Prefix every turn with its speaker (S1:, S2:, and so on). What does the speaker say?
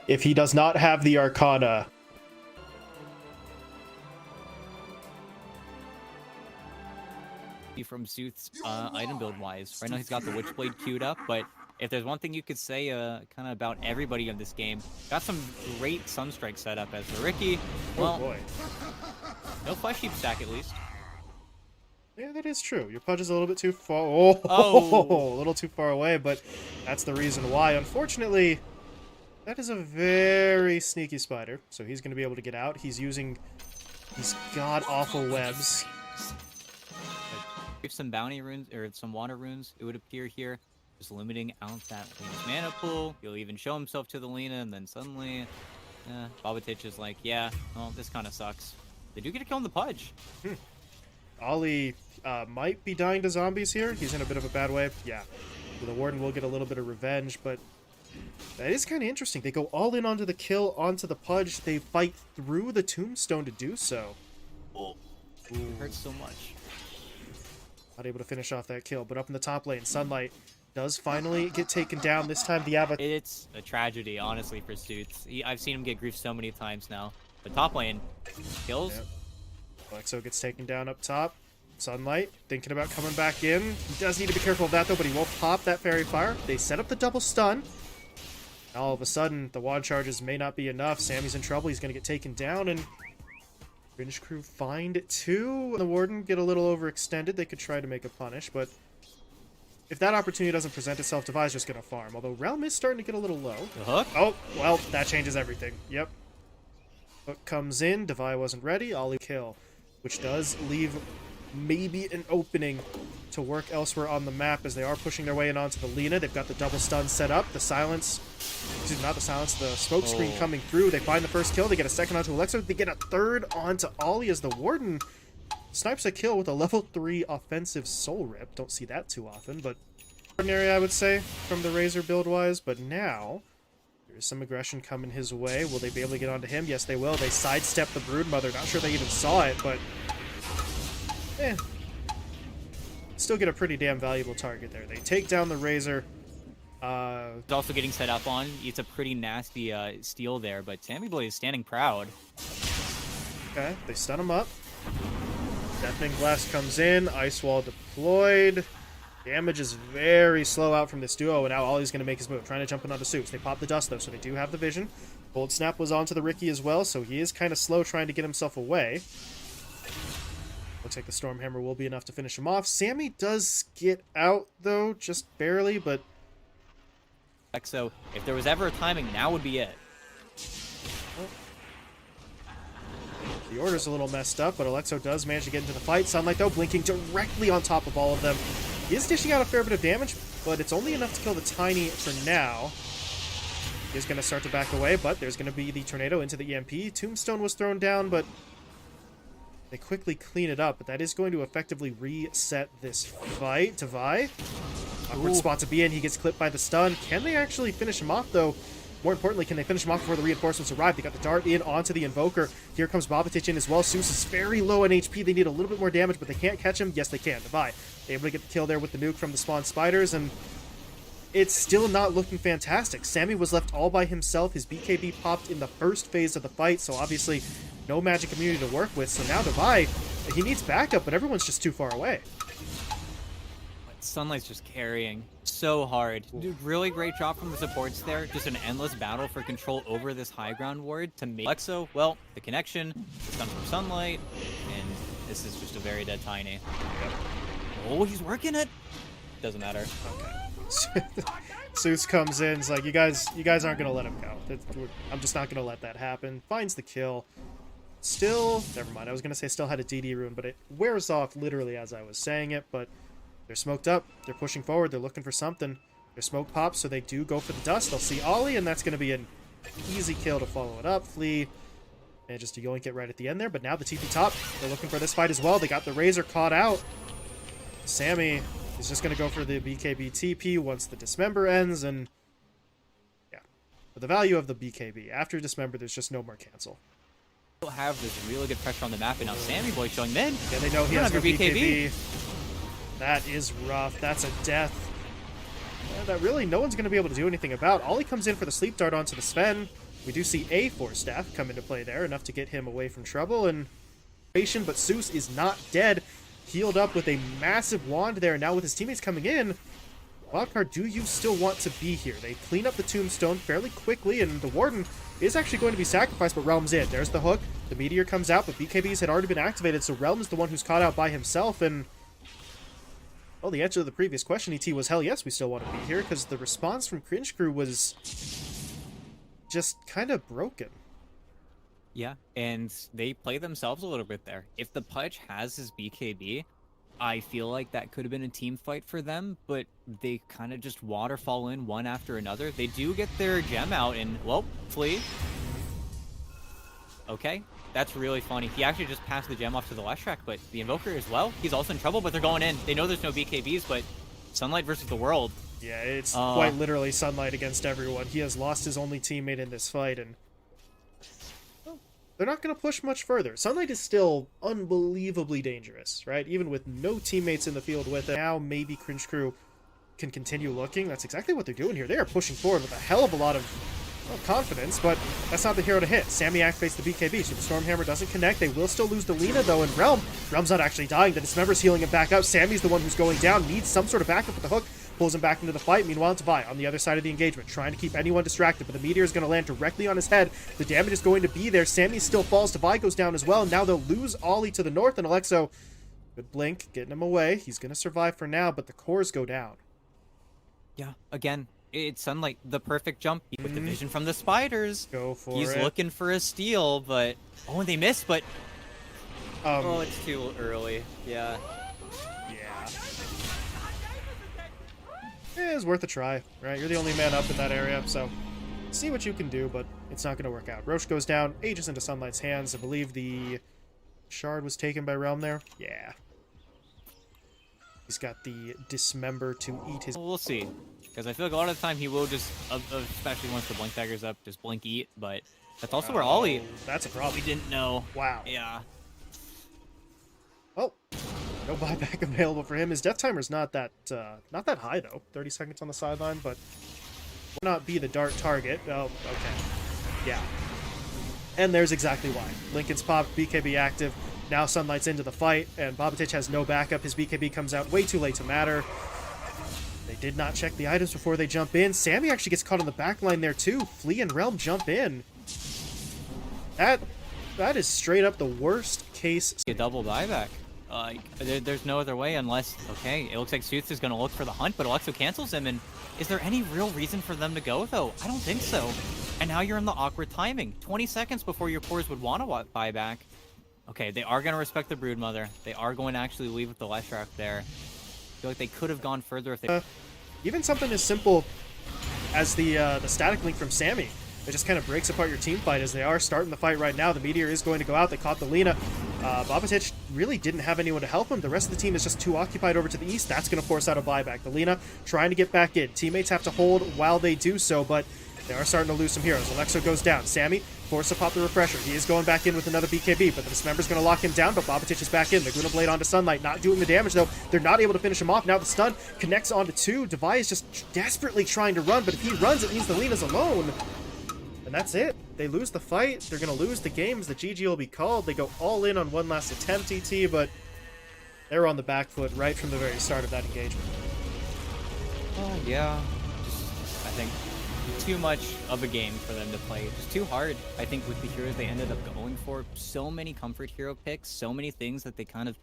S1: if he does not have the Arcana.
S2: From Sooth's item build wise. Right now he's got the Witchblade queued up, but if there's one thing you could say kind of about everybody in this game, got some great Sunstrike setup as for Ricky. Well,
S1: Oh boy.
S2: no Flesh Heap stack at least.
S1: Yeah, that is true. Your Pudge is a little bit too far.
S2: Oh.
S1: A little too far away, but that's the reason why. Unfortunately, that is a very sneaky spider, so he's going to be able to get out. He's using these god-awful webs.
S2: If some bounty runes or some water runes, it would appear here, just limiting out that Lena's mana pool. He'll even show himself to the Lena, and then suddenly, Bobatich is like, yeah, well, this kind of sucks. They do get a kill on the Pudge.
S1: Ollie might be dying to zombies here. He's in a bit of a bad way. Yeah, the Warden will get a little bit of revenge, but that is kind of interesting. They go all in onto the kill, onto the Pudge. They fight through the Tombstone to do so.
S2: Oh, it hurts so much.
S1: Not able to finish off that kill, but up in the top lane, Sunlight does finally get taken down. This time the Avatar.
S2: It's a tragedy, honestly, for Suits. I've seen him get grief so many times now. But top lane, kills.
S1: Yep. Alexo gets taken down up top. Sunlight thinking about coming back in. He does need to be careful of that, though, but he will pop that Fairy Fire. They set up the double stun. Now, all of a sudden, the wand charges may not be enough. Sammy's in trouble. He's going to get taken down, and Cringe crew find two. The Warden get a little overextended. They could try to make a punish, but if that opportunity doesn't present itself, Devi's just going to farm. Although Realm is starting to get a little low.
S2: The hook?
S1: Oh, well, that changes everything. Yep. Hook comes in. Devi wasn't ready. Ollie kill, which does leave maybe an opening to work elsewhere on the map as they are pushing their way in onto the Lena. They've got the double stun set up. The silence, excuse me, not the silence, the smoke screen coming through. They find the first kill. They get a second onto Alexo. They get a third onto Ollie as the Warden snipes a kill with a level 3 offensive Soul Rip. Don't see that too often, but ordinary, I would say, from the Razor build-wise. But now, there's some aggression coming his way. Will they be able to get onto him? Yes, they will. They sidestep the Broodmother. Not sure they even saw it, but still get a pretty damn valuable target there. They take down the Razor.
S2: He's also getting set up on. It's a pretty nasty steal there, but Sammy Blade is standing proud.
S1: Okay, they stun him up. Deafening Blast comes in. Ice Wall deployed. Damage is very slow out from this duo, and now Ollie's going to make his move, trying to jump in onto Suits. They pop the dust, though, so they do have the vision. Cold Snap was onto the Ricky as well, so he is kind of slow trying to get himself away. Looks like the Stormhammer will be enough to finish him off. Sammy does get out, though, just barely, but
S2: So if there was ever a timing, now would be it.
S1: the order's a little messed up, but Alexo does manage to get into the fight. Sunlight, though, blinking directly on top of all of them. He is dishing out a fair bit of damage, but it's only enough to kill the Tiny for now. He is going to start to back away, but there's going to be the Tornado into the EMP. Tombstone was thrown down, but they quickly clean it up, but that is going to effectively reset this fight. Devi, awkward spot to be in. He gets clipped by the stun. Can they actually finish him off, though? More importantly, can they finish him off before the reinforcements arrive? They got the dart in onto the Invoker. Here comes Bobatich in as well. Seuss is very low on HP. They need a little bit more damage, but they can't catch him. Yes, they can. Devi able to get the kill there with the nuke from the spawn spiders, and it's still not looking fantastic. Sammy was left all by himself. His BKB popped in the first phase of the fight, so obviously no magic immunity to work with. So now Devi, he needs backup, but everyone's just too far away.
S2: Sunlight's just carrying so hard. Dude, really great job from the supports there. Just an endless battle for control over this high ground ward to make Alexo, well, the connection, the stun from Sunlight, and this is just a very dead Tiny. Oh, he's working it. Doesn't matter.
S1: Okay. Seuss comes in. It's like, you guys aren't gonna let him go. I'm just not gonna let that happen. Finds the kill. Still, never mind. I was gonna say still had a DD rune, but it wears off literally as I was saying it. But they're smoked up. They're pushing forward. They're looking for something. Their smoke pops, so they do go for the dust. They'll see Ollie, and that's gonna be an easy kill to follow it up. Flea manages to yoink it right at the end there. But now the TP top. They're looking for this fight as well. They got the Razor caught out. Sammy is just going to go for the BKB TP once the Dismember ends, and yeah. But the value of the BKB, after Dismember, there's just no more cancel.
S2: Still have this really good pressure on the map, and now Sammy Boy showing mid.
S1: Yeah, they know he has no BKB. That is rough. That's a death. Yeah, that really no one's going to be able to do anything about. Ollie comes in for the sleep dart onto the Sven. We do see a Force Staff come into play there, enough to get him away from trouble, and but Zeus is not dead. Healed up with a massive wand there. Now with his teammates coming in, Wildcard, do you still want to be here? They clean up the tombstone fairly quickly, and the Warden is actually going to be sacrificed, but Realm's in. There's the hook. The Meteor comes out, but BKBs had already been activated, so Realm is the one who's caught out by himself, and well, the answer to the previous question, ET, was hell yes, we still want to be here, because the response from Cringe Crew was just kind of broken.
S2: Yeah, and they play themselves a little bit there. If the Pudge has his BKB, I feel like that could have been a team fight for them, but they kind of just waterfall in one after another. They do get their gem out and, well, flee. Okay, that's really funny. He actually just passed the gem off to the Leshrac, but the Invoker as well, he's also in trouble, but they're going in. They know there's no BKBs, but Sunlight versus the world.
S1: Yeah, it's quite literally Sunlight against everyone. He has lost his only teammate in this fight, and they're not going to push much further. Sunlight is still unbelievably dangerous, right? Even with no teammates in the field with it. Now maybe Cringe Crew can continue looking. That's exactly what they're doing here. They are pushing forward with a hell of a lot of confidence, but that's not the hero to hit. Sammy activates the BKB, so the Stormhammer doesn't connect. They will still lose the Lina, though, and Realm's not actually dying. The Dismember's healing him back up. Sammy's the one who's going down, needs some sort of backup with the hook, pulls him back into the fight. Meanwhile, Tavai on the other side of the engagement, trying to keep anyone distracted, but the Meteor is going to land directly on his head. The damage is going to be there. Sammy still falls. Tavai goes down as well, and now they'll lose Ollie to the north, and Alexo, good blink, getting him away. He's going to survive for now, but the cores go down.
S2: Yeah, again, it's Sunlight, the perfect jump with the vision from the spiders.
S1: Go for
S2: He's
S1: it.
S2: looking for a steal, but and they missed, but oh, it's too early. Yeah.
S1: It was worth a try, right? You're the only man up in that area, so see what you can do, but it's not going to work out. Roche goes down, ages into Sunlight's hands. I believe the shard was taken by Realm there. Yeah. He's got the Dismember to eat his...
S2: We'll see. Because I feel like a lot of the time he will just, especially once the blink dagger's up, just blink eat, but that's also where Ollie...
S1: That's a problem.
S2: We didn't know.
S1: Wow.
S2: Yeah.
S1: Well, no buyback available for him. His death timer's not that high, though. 30 seconds on the sideline, but will not be the dart target. Oh, okay. Yeah. And there's exactly why. Lincoln's popped, BKB active. Now Sunlight's into the fight, and Bobatich has no backup. His BKB comes out way too late to matter. They did not check the items before they jump in. Sammy actually gets caught on the back line there, too. Flea and Realm jump in. That is straight up the worst case.
S2: A double buyback. There's no other way unless... Okay, it looks like Sooth is going to look for the hunt, but Alexo cancels him, and is there any real reason for them to go, though? I don't think so. And now you're in the awkward timing. 20 seconds before your cores would want to buy back. Okay, they are going to respect the Broodmother. They are going to actually leave with the Leshrac there. I feel like they could have gone further if they...
S1: Even something as simple as the static link from Sammy. It just kind of breaks apart your team fight as they are starting the fight right now. The Meteor is going to go out. They caught the Lina. Bobatich really didn't have anyone to help him. The rest of the team is just too occupied over to the east. That's going to force out a buyback. The Lina trying to get back in. Teammates have to hold while they do so, but they are starting to lose some heroes. Alexo goes down. Sammy forced to pop the refresher. He is going back in with another BKB, but the Dismember's going to lock him down, but Bobatich is back in. They're going to blade onto Sunlight, not doing the damage, though. They're not able to finish him off. Now the stun connects onto two. Devi is just desperately trying to run, but if he runs, it means the Lina's alone. And that's it. They lose the fight. They're going to lose the games. The GG will be called. They go all in on one last attempt, ET, but they're on the back foot right from the very start of that engagement.
S2: Oh, yeah. I think too much of a game for them to play. Just too hard. I think with the heroes they ended up going for, so many comfort hero picks, so many things that they kind of